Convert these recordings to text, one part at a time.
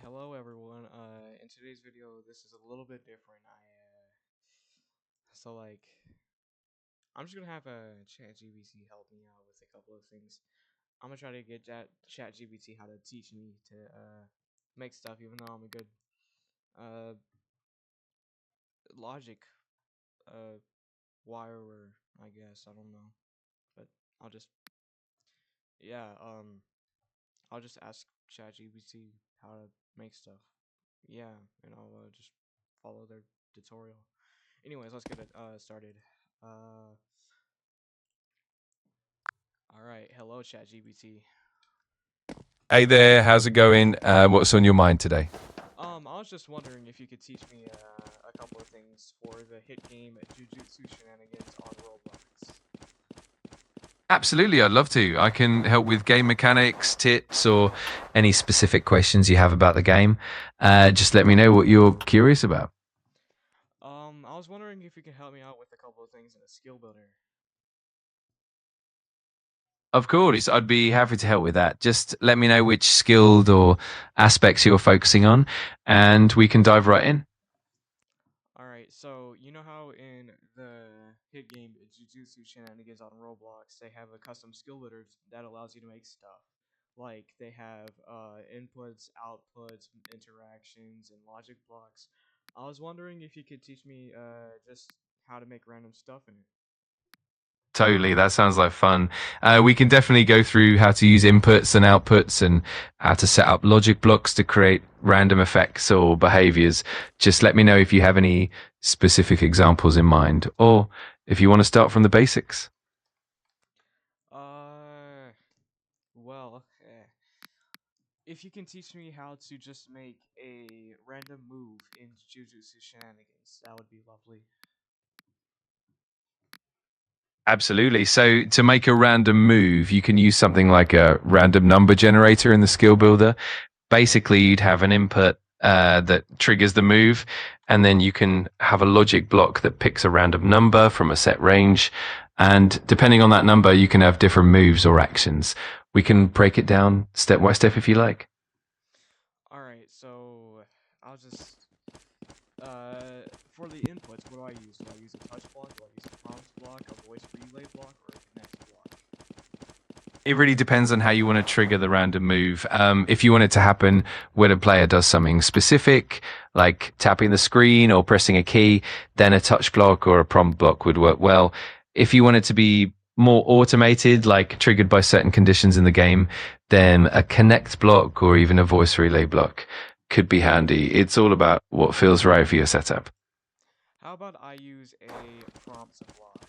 Hello everyone. In today's video, this is a little bit different. So like, I'm just gonna have a ChatGPT help me out with a couple of things. I'm gonna try to get ChatGPT how to teach me to make stuff, even though I'm a good uh logic uh wirer, I guess. I don't know, but I'll just yeah I'll just ask ChatGPT how to make stuff. Yeah, and I'll just follow their tutorial. Anyways, let's get it started. Uh, all right. Hello, ChatGPT. Hey there, how's it going? What's on your mind today? I was just wondering if you could teach me a couple of things for the hit game Jujutsu Shenanigans on Roblox. Absolutely, I'd love to. I can help with game mechanics, tips, or any specific questions you have about the game. Just let me know what you're curious about. I was wondering if you could help me out with a couple of things in a skill builder. Of course, I'd be happy to help with that. Just let me know which skilled or aspects you're focusing on, and we can dive right in. All right. So you know how in the hit game Jujutsu Shenanigans on Roblox they have a custom skill builder that allows you to make stuff. Like they have inputs, outputs, interactions, and logic blocks. I was wondering if you could teach me just how to make random stuff in it. Totally, that sounds like fun. We can definitely go through how to use inputs and outputs and how to set up logic blocks to create random effects or behaviors. Just let me know if you have any specific examples in mind or if you want to start from the basics. Uh, well, if you can teach me how to just make a random move in Jujutsu Shenanigans, that would be lovely. Absolutely. So to make a random move, you can use something like a random number generator in the skill builder. Basically, you'd have an input that triggers the move, and then you can have a logic block that picks a random number from a set range. And depending on that number, you can have different moves or actions. We can break it down step by step if you like. All right, so I'll just for the inputs, what do I use? Do I use a touch block? Do I use a prompt block, a voice relay block, or a connect block? It really depends on how you want to trigger the random move. If you want it to happen when a player does something specific, like tapping the screen or pressing a key, then a touch block or a prompt block would work well. If you want it to be more automated, like triggered by certain conditions in the game, then a connect block or even a voice relay block could be handy. It's all about what feels right for your setup. How about I use a prompt block?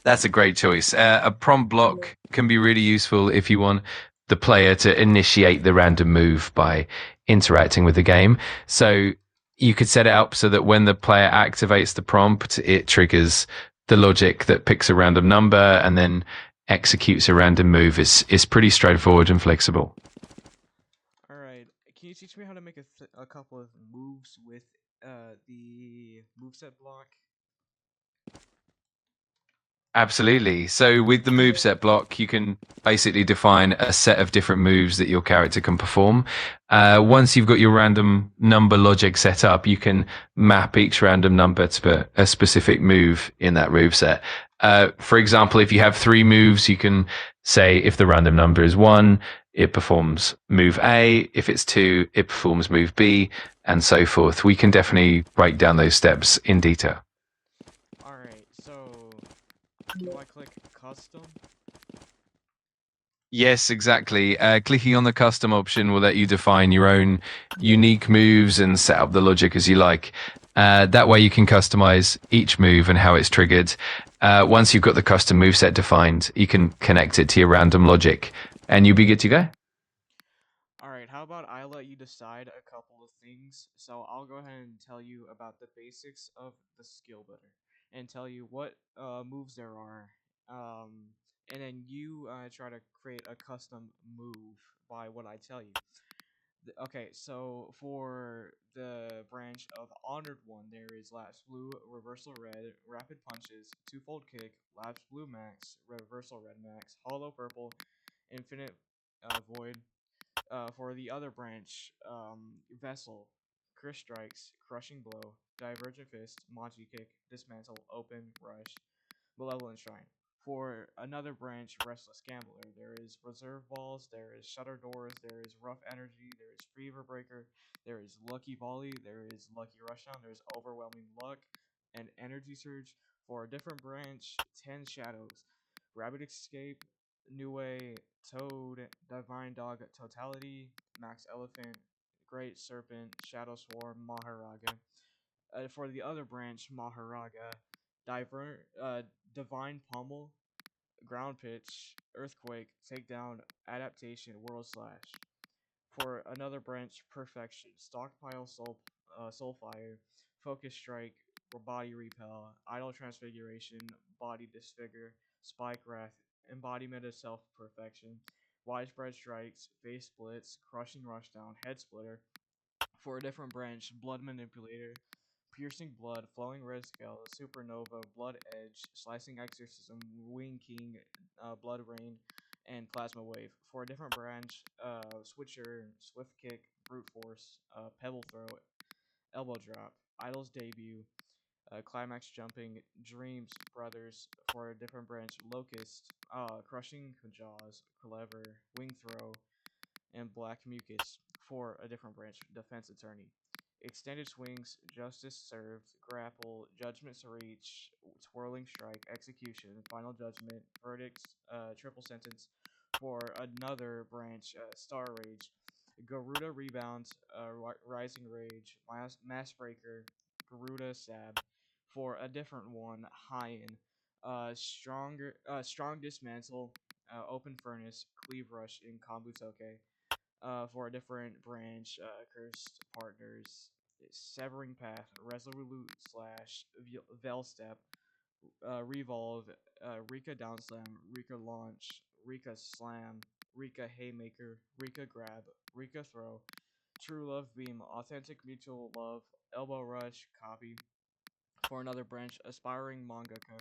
That's a great choice. A prompt block can be really useful if you want the player to initiate the random move by interacting with the game. So you could set it up so that when the player activates the prompt, it triggers the logic that picks a random number and then executes a random move. It's pretty straightforward and flexible. All right, can you teach me how to make a couple of moves with the moveset block? Absolutely. So with the moveset block, you can basically define a set of different moves that your character can perform. Once you've got your random number logic set up, you can map each random number to a specific move in that move set. For example, if you have three moves, you can say if the random number is one, it performs move A. If it's two, it performs move B, and so forth. We can definitely break down those steps in detail. All right, so do I click custom? Yes, exactly. Clicking on the custom option will let you define your own unique moves and set up the logic as you like. That way, you can customize each move and how it's triggered. Once you've got the custom move set defined, you can connect it to your random logic, and you'll be good to go. All right, how about I let you decide a couple of things? So I'll go ahead and tell you about the basics of the skill builder and tell you what moves there are. And then you try to create a custom move by what I tell you. Okay, so for the branch of Honored One, there is Lapse Blue, Reversal Red, Rapid Punches, Twofold Kick, Lapse Blue Max, Reversal Red Max, Hollow Purple, Infinite Void, For the other branch, Vessel, Curse Strikes, Crushing Blow, Divergent Fist, Machi Kick, Dismantle, Open, Rush, Malevolent Shrine. For another branch, Restless Gambler, there is Reserve Balls, there is Shutter Doors, there is Rough Energy, there is Fever Breaker, there is Lucky Volley, there is Lucky Rushdown, there's Overwhelming Luck, and Energy Surge. For a different branch, 10 Shadows, Rabbit Escape, Nue, Toad, Divine Dog Totality, Max Elephant, Great Serpent, Shadow Swarm, Maharaga. For the other branch, Maharaga, Divine Pummel, Ground Pitch, Earthquake, Takedown, Adaptation, World Slash. For another branch, Perfection, Stockpile, Soulfire, Focus Strike, Body Repel, Idle Transfiguration, Body Disfigure, Spike Wrath, Embodiment of Self Perfection, Widespread Strikes, Face Splits, Crushing Rushdown, Head Splitter. For a different branch, Blood Manipulator, Piercing Blood, Flowing Red Scale, Supernova, Blood Edge, Slicing Exorcism, Wing King, Blood Rain, and Plasma Wave. For a different branch, Switcher, Swift Kick, Brute Force, Pebble Throw, Elbow Drop, Idol's Debut, Climax Jumping, Dreams Brothers. For a different branch, Locust, Crushing Jaws, Clever, Wing Throw, and Black Mucus. For a different branch, Defense Attorney. Extended Swings, Justice Served, Grapple, Judgment's Reach, Twirling Strike, Execution, Final Judgment, Verdicts, Triple Sentence. For another branch, Star Rage, Garuda Rebound, Rising Rage, Mass Breaker, Garuda Stab. For a different one, Hyen, Strong Dismantle, Open Furnace, Cleave Rush, and Kambutoke. For a different branch, Cursed Partners, Severing Path, Resolute Slash, Velstep, Revolve, Rika Downslam, Rika Launch, Rika Slam, Rika Haymaker, Rika Grab, Rika Throw, True Love Beam, Authentic Mutual Love, Elbow Rush, Copy. For another branch, Aspiring Mangaka,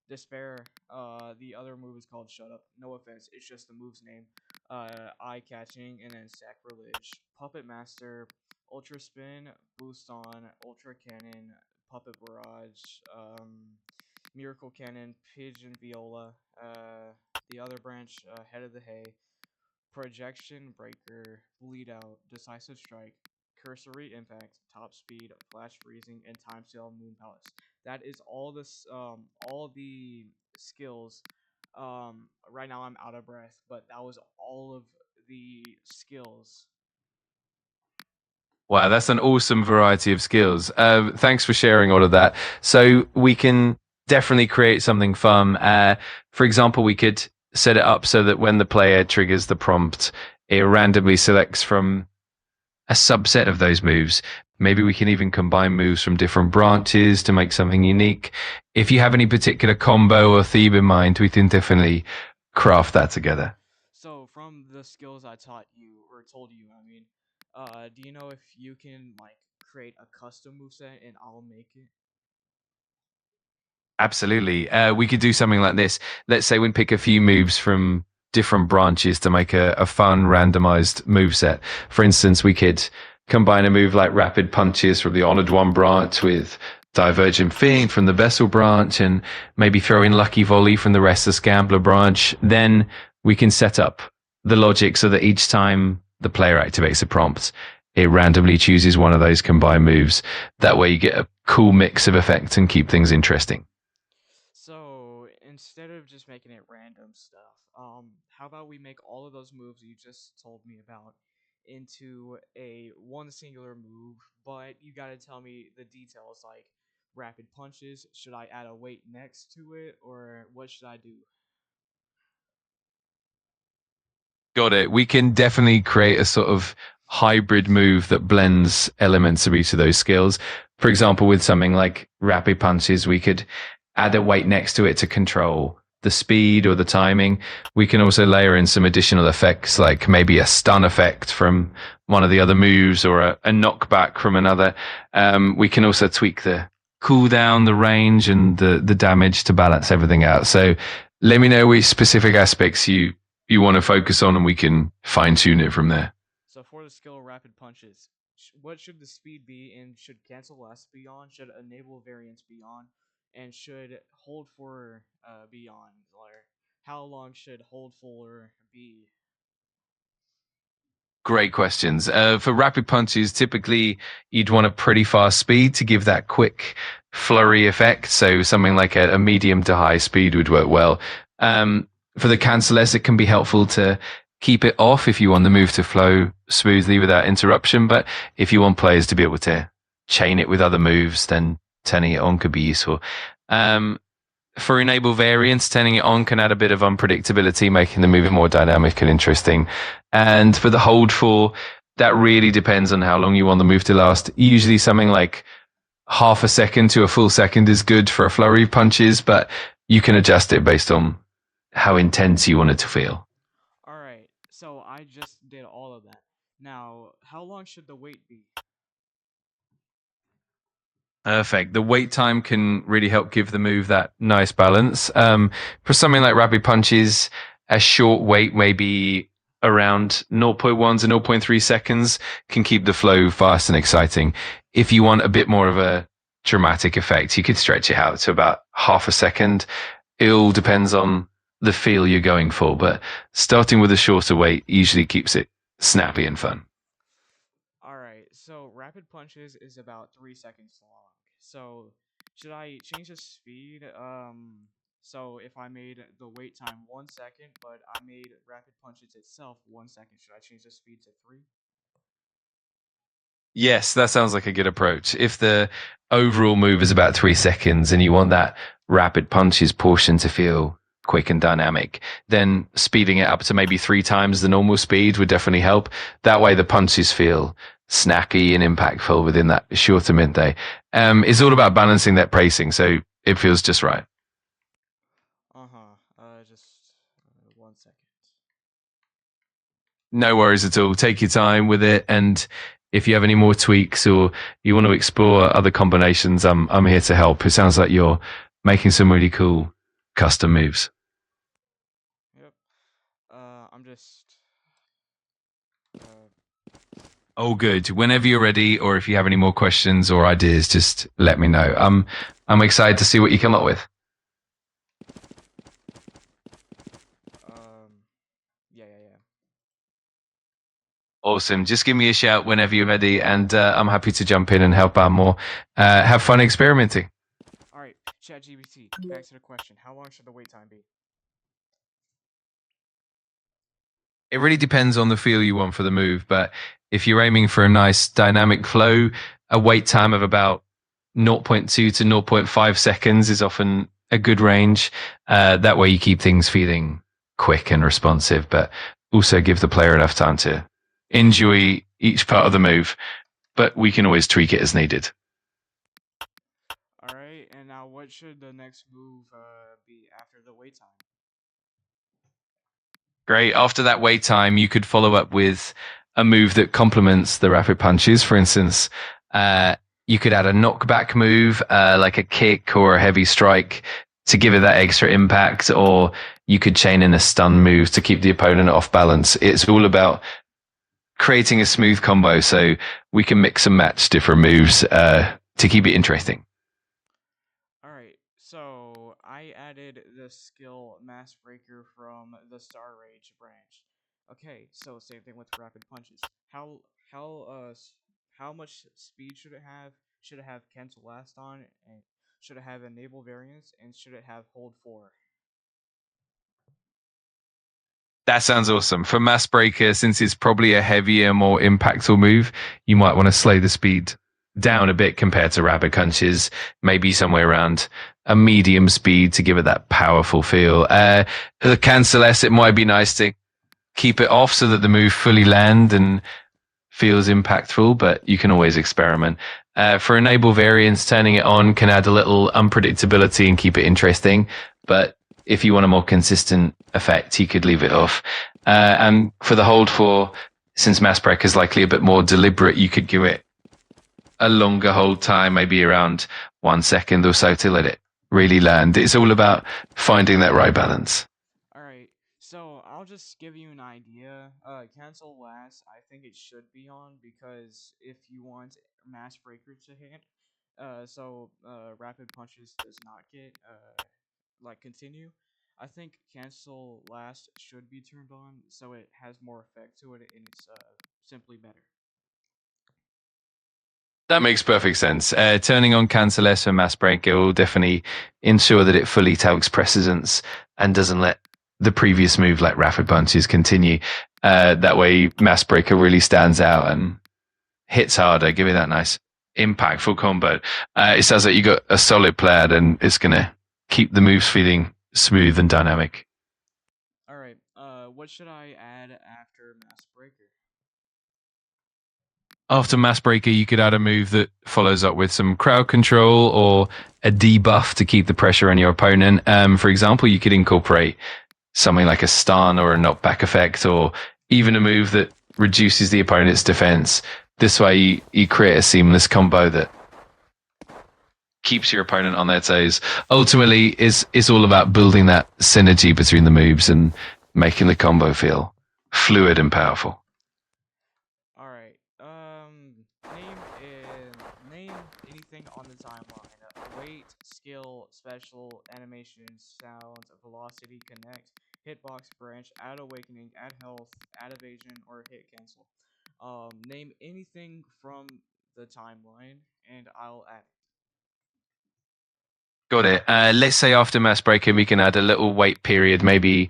Despair. The other move is called Shut Up. No offense, it's just the move's name. Eye Catching, and then Sacrilege. Puppet Master, Ultra Spin, Boost On, Ultra Cannon, Puppet Barrage, Miracle Cannon, Pigeon Viola. The other branch, Head of the Hay, Projection Breaker, Bleed Out, Decisive Strike, Cursory Impact, Top Speed, Flash Freezing, and Time Sail Moon Palace. That is all the skills. Right now I'm out of breath, but that was all of the skills. Wow, that's an awesome variety of skills. Thanks for sharing all of that. So we can definitely create something fun. For example, we could set it up so that when the player triggers the prompt, it randomly selects from a subset of those moves. Maybe we can even combine moves from different branches to make something unique. If you have any particular combo or theme in mind, we can definitely craft that together. So from the skills I taught you or told you, do you know if you can like create a custom moveset and I'll make it? Absolutely. We could do something like this. Let's say we pick a few moves from different branches to make a fun randomized move set. For instance, we could combine a move like Rapid Punches from the Honored One branch with Divergent Fiend from the Vessel branch and maybe throw in Lucky Volley from the Restless Gambler branch. Then we can set up the logic so that each time the player activates a prompt, it randomly chooses one of those combined moves. That way you get a cool mix of effects and keep things interesting. So instead of just making it random stuff, how about we make all of those moves you just told me about into a one singular move, but you gotta tell me the details like rapid punches. Should I add a weight next to it, or what should I do? Got it. We can definitely create a sort of hybrid move that blends elements of each of those skills. For example, with something like rapid punches, we could add a weight next to it to control the speed or the timing. We can also layer in some additional effects, like maybe a stun effect from one of the other moves or a knockback from another. We can also tweak the cooldown, the range, and the damage to balance everything out. So let me know which specific aspects you you want to focus on, and we can fine tune it from there. So for the skill rapid punches, what should the speed be, and should cancel last be on? Should enable variance be on, and should hold for be on? Or how long should hold for be? Great questions. For rapid punches, typically you'd want a pretty fast speed to give that quick flurry effect. So something like a medium to high speed would work well. For the cancelers, it can be helpful to keep it off if you want the move to flow smoothly without interruption. But if you want players to be able to chain it with other moves, then turning it on could be useful. Um, for enable variants, turning it on can add a bit of unpredictability, making the movie more dynamic and interesting. And for the hold for, that really depends on how long you want the move to last. Usually something like half a second to a full second is good for a flurry of punches, but you can adjust it based on how intense you want it to feel. All right, so I just did all of that. Now, how long should the wait be? Perfect. The wait time can really help give the move that nice balance. For something like rapid punches, a short wait, maybe around zero point 0.1 to zero point 0.3 seconds, can keep the flow fast and exciting. If you want a bit more of a dramatic effect, you could stretch it out to about half a second. It all depends on the feel you're going for, but starting with a shorter wait usually keeps it snappy and fun. All right, so rapid punches is about 3 seconds long. So should I change the speed? So if I made the wait time 1 second, but I made rapid punches itself 1 second, should I change the speed to three? Yes, that sounds like a good approach. If the overall move is about 3 seconds and you want that rapid punches portion to feel quick and dynamic, then speeding it up to maybe 3 times the normal speed would definitely help. That way the punches feel snappy and impactful within that shorter midday. It's all about balancing that pacing, so it feels just right. Uh-huh. Just 1 second. No worries at all. Take your time with it, and if you have any more tweaks or you want to explore other combinations, I'm here to help. It sounds like you're making some really cool custom moves. Yep. I'm just uh Oh, good. Whenever you're ready, or if you have any more questions or ideas, just let me know. I'm excited to see what you come up with. um yeah, yeah, yeah. Awesome. Just give me a shout whenever you're ready, and I'm happy to jump in and help out more. Have fun experimenting. All right, ChatGPT, back to the question. How long should the wait time be? It really depends on the feel you want for the move, but if you're aiming for a nice dynamic flow, a wait time of about zero point 0.2 to zero point 0.5 seconds is often a good range. That way you keep things feeling quick and responsive, but also give the player enough time to enjoy each part of the move. But we can always tweak it as needed. All right, and now what should the next move be after the wait time? Great. After that wait time, you could follow up with a move that complements the rapid punches. For instance, you could add a knockback move, like a kick or a heavy strike to give it that extra impact, or you could chain in a stun move to keep the opponent off balance. It's all about creating a smooth combo so we can mix and match different moves to keep it interesting. All right, so I added the skill Mass Breaker from the Star Rage branch. Okay, so same thing with rapid punches. How how much speed should it have? Should it have cancel last on? And should it have enable variance? And should it have hold four? That sounds awesome. For Mass Breaker, since it's probably a heavier, more impactful move, you might want to slow the speed down a bit compared to rapid punches, maybe somewhere around a medium speed to give it that powerful feel. The cancel S, it might be nice to keep it off so that the move fully land and feels impactful, but you can always experiment. For enable variants, turning it on can add a little unpredictability and keep it interesting. But if you want a more consistent effect, you could leave it off. And for the hold for, since Mass Break is likely a bit more deliberate, you could give it a longer hold time, maybe around 1 second or so to let it really land. It's all about finding that right balance. All right, so I'll just give you an idea. Cancel last. I think it should be on because if you want Mass Breaker to hit, Rapid Punches does not get continue. I think cancel last should be turned on so it has more effect to it and it's simply better. That makes perfect sense. Turning on cancel S for mass breaker will definitely ensure that it fully takes precedence and doesn't let the previous move, like rapid punches, continue. That way, mass breaker really stands out and hits harder, give it that nice impactful combo. It sounds like you got a solid player, and it's gonna keep the moves feeling smooth and dynamic. All right. What should I add after Mass Breaker? After mass breaker, you could add a move that follows up with some crowd control or a debuff to keep the pressure on your opponent. For example, you could incorporate something like a stun or a knockback effect, or even a move that reduces the opponent's defense. This way, you create a seamless combo that keeps your opponent on their toes. Ultimately, is all about building that synergy between the moves and making the combo feel fluid and powerful. All right. Name anything on the timeline. Weight, skill, special, animation, sound, velocity, connect, hitbox, branch, add awakening, add health, add evasion, or hit cancel. Name anything from the timeline, and I'll add it. Got it. Let's say after mass breaking, we can add a little wait period, maybe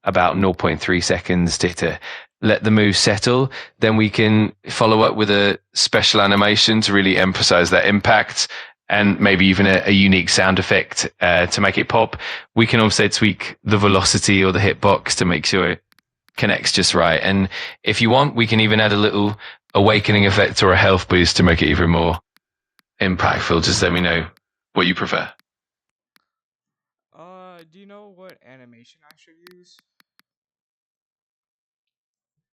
about zero point 0.3 seconds to let the move settle. Then we can follow up with a special animation to really emphasize that impact, and maybe even a unique sound effect to make it pop. We can also tweak the velocity or the hitbox to make sure it connects just right. And if you want, we can even add a little awakening effect or a health boost to make it even more impactful. Just let me know what you prefer. Do you know what animation I should use?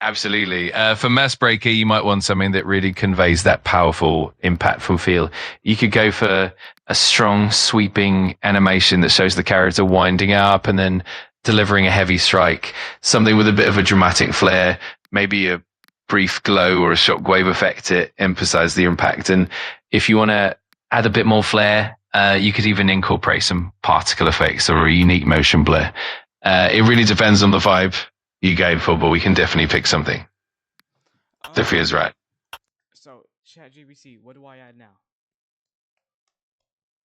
Absolutely. For Mass Breaker, you might want something that really conveys that powerful, impactful feel. You could go for a strong, sweeping animation that shows the character winding up and then delivering a heavy strike. Something with a bit of a dramatic flair, maybe a brief glow or a shockwave effect to emphasize the impact. And if you want to add a bit more flair, you could even incorporate some particle effects or a unique motion blur. It really depends on the vibe you go for, but we can definitely pick something that feels Um, right. so ChatGPT, what do I add now?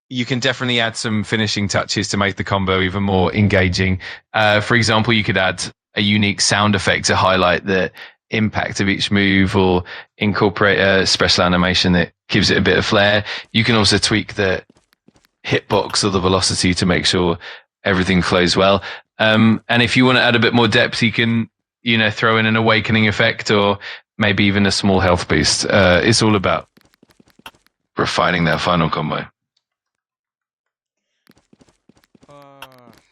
You can definitely add some finishing touches to make the combo even more engaging. For example, you could add a unique sound effect to highlight the impact of each move, or incorporate a special animation that gives it a bit of flair. You can also tweak the hitbox or the velocity to make sure everything flows well. And if you want to add a bit more depth, you can, throw in an awakening effect or maybe even a small health boost. It's all about refining that final combo.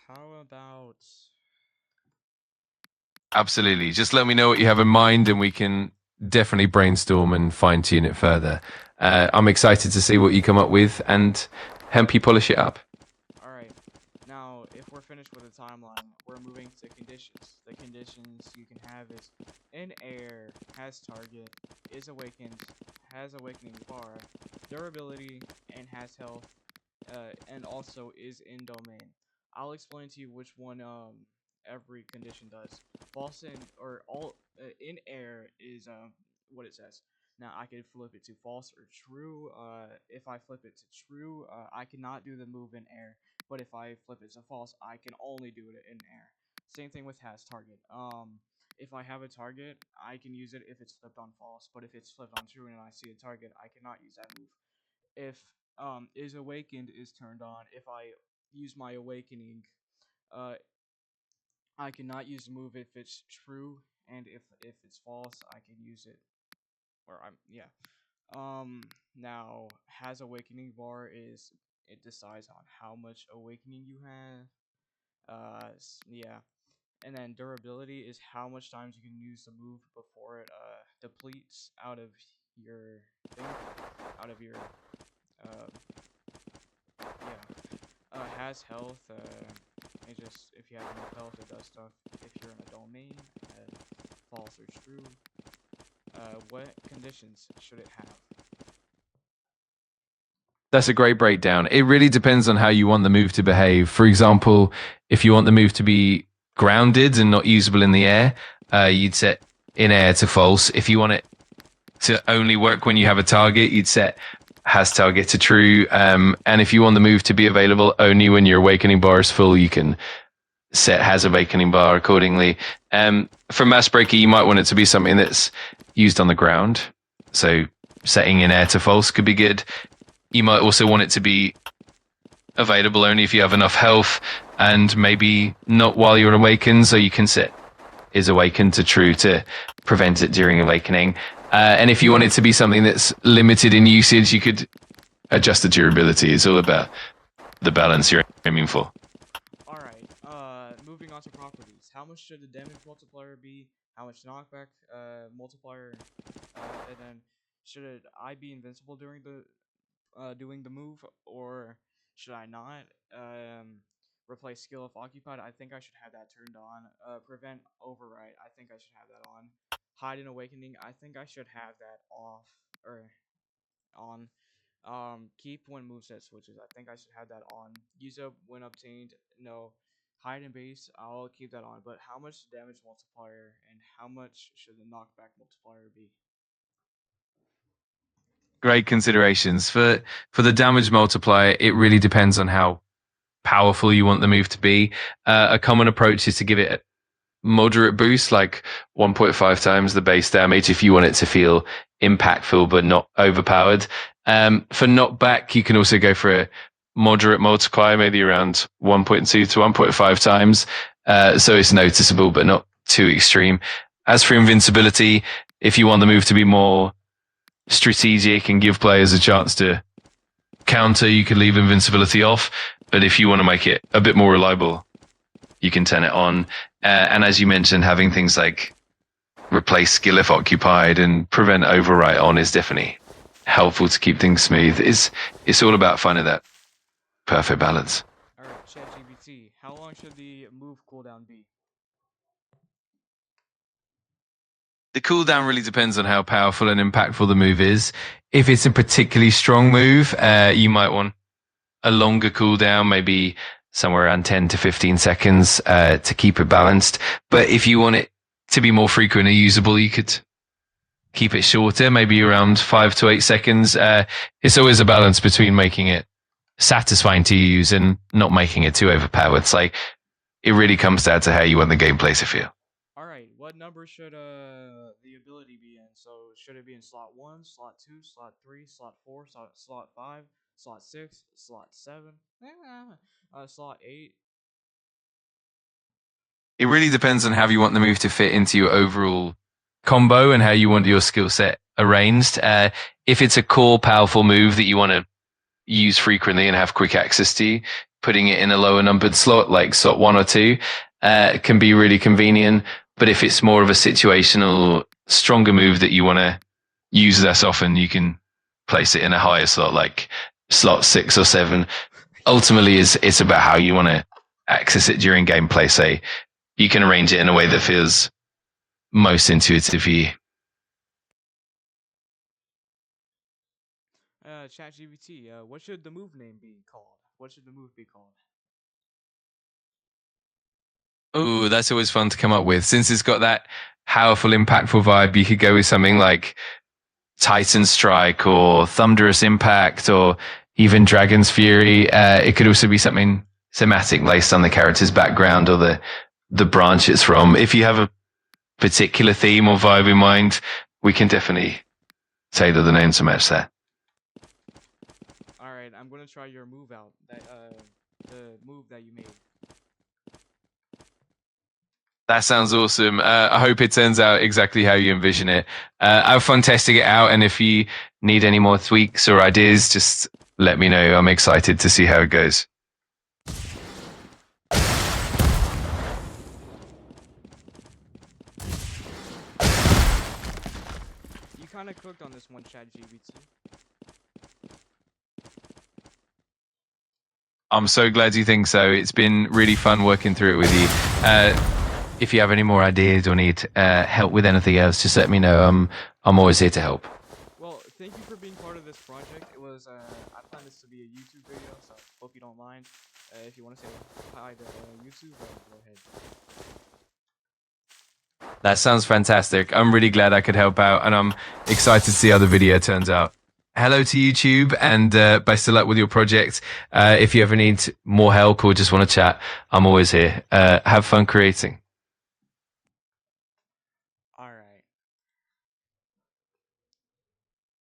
How about Absolutely. Just let me know what you have in mind, and we can definitely brainstorm and fine tune it further. I'm excited to see what you come up with and help you polish it up. all right. Now, if we're finished with the timeline, we're moving to conditions. The conditions you can have is in air, has target, is awakened, has awakening bar, durability, and has health, and also is in domain. I'll explain to you which one every condition does. False in or all in air is what it says. Now I can flip it to false or true. If I flip it to true, I cannot do the move in air. But if I flip it to false, I can only do it in air. Same thing with has target. If I have a target, I can use it if it's flipped on false. But if it's flipped on true and I see a target, I cannot use that move. If is awakened is turned on, if I use my awakening, uh, I cannot use the move if it's true, and if it's false, I can use it. Or I'm yeah. Now has awakening bar is it decides on how much awakening you have. Yeah, and then durability is how much times you can use the move before it depletes out of your thing, out of your uh yeah. Has health. It just if you have enough health, it does stuff. If you're in a domain, false or true. What conditions should it have? That's a great breakdown. It really depends on how you want the move to behave. For example, if you want the move to be grounded and not usable in the air, you'd set in air to false. If you want it to only work when you have a target, you'd set has target to true. And if you want the move to be available only when your awakening bar is full, you can set has awakening bar accordingly. For mass breaker, you might want it to be something that's used on the ground. So setting in air to false could be good. You might also want it to be available only if you have enough health, and maybe not while you're awakened, so you can set is awakened to true to prevent it during awakening. And if you want it to be something that's limited in usage, you could adjust the durability. It's all about the balance you're aiming for. All right. Moving on to properties. How much should the damage multiplier be? How much knockback multiplier? And then should I be invincible during the doing the move, or should I not? Replace skill if occupied. I think I should have that turned on. Prevent overwrite. I think I should have that on. Hide and awakening. I think I should have that off or on. Keep when moveset switches. I think I should have that on. Use up when obtained. No. Hide and base. I'll keep that on. But how much damage multiplier and how much should the knockback multiplier be? Great considerations for the damage multiplier. It really depends on how powerful you want the move to be. A common approach is to give it moderate boost, like 1.5 times the base damage if you want it to feel impactful but not overpowered. For knockback, you can also go for a moderate multiplier, maybe around 1.2 to 1.5 times. So it's noticeable but not too extreme. As for invincibility, if you want the move to be more strategic and give players a chance to counter, you can leave invincibility off. But if you want to make it a bit more reliable, you can turn it on. And as you mentioned, having things like replace skill if occupied and prevent overwrite on is definitely helpful to keep things smooth. It's all about finding that perfect balance. All right, ChatGPT. How long should the move cooldown be? The cooldown really depends on how powerful and impactful the move is. If it's a particularly strong move, you might want a longer cooldown, maybe somewhere around 10 to 15 seconds to keep it balanced. But if you want it to be more frequent and usable, you could keep it shorter, maybe around 5 to 8 seconds. It's always a balance between making it satisfying to use and not making it too overpowered. It's like it really comes down to how you want the gameplay to feel. All right, what number should the ability be in? So should it be in slot 1, slot 2, slot 3, slot 4, slot 5, slot 6, slot 7, slot 8? It really depends on how you want the move to fit into your overall combo and how you want your skill set arranged. If it's a core, powerful move that you want to use frequently and have quick access to, putting it in a lower numbered slot like slot 1 or 2 can be really convenient. But if it's more of a situational, stronger move that you want to use less often, you can place it in a higher slot like slot 6 or 7. Ultimately, it's about how you want to access it during gameplay. So you can arrange it in a way that feels most intuitive for you. ChatGPT, what should the move name be called? What should the move be called? Oh, that's always fun to come up with. Since it's got that powerful, impactful vibe, you could go with something like Titan Strike or Thunderous Impact or even Dragon's Fury. It could also be something thematic based on the character's background or the branch it's from. If you have a particular theme or vibe in mind, we can definitely tailor the name to match that. All right, I'm gonna try your move out. The move that you made. That sounds awesome. I hope it turns out exactly how you envision it. Have fun testing it out. And if you need any more tweaks or ideas, just let me know. I'm excited to see how it goes. You kind of cooked on this one, ChatGPT. I'm so glad you think so. It's been really fun working through it with you. If you have any more ideas or need help with anything else, just let me know. I'm always here to help. Well, thank you for being part of this project. It was I planned this to be a YouTube video, so hope you don't mind. If you want to say hi to YouTube, go ahead. That sounds fantastic. I'm really glad I could help out, and I'm excited to see how the video turns out. Hello to YouTube, and best of luck with your project. If you ever need more help or just want to chat, I'm always here. Have fun creating.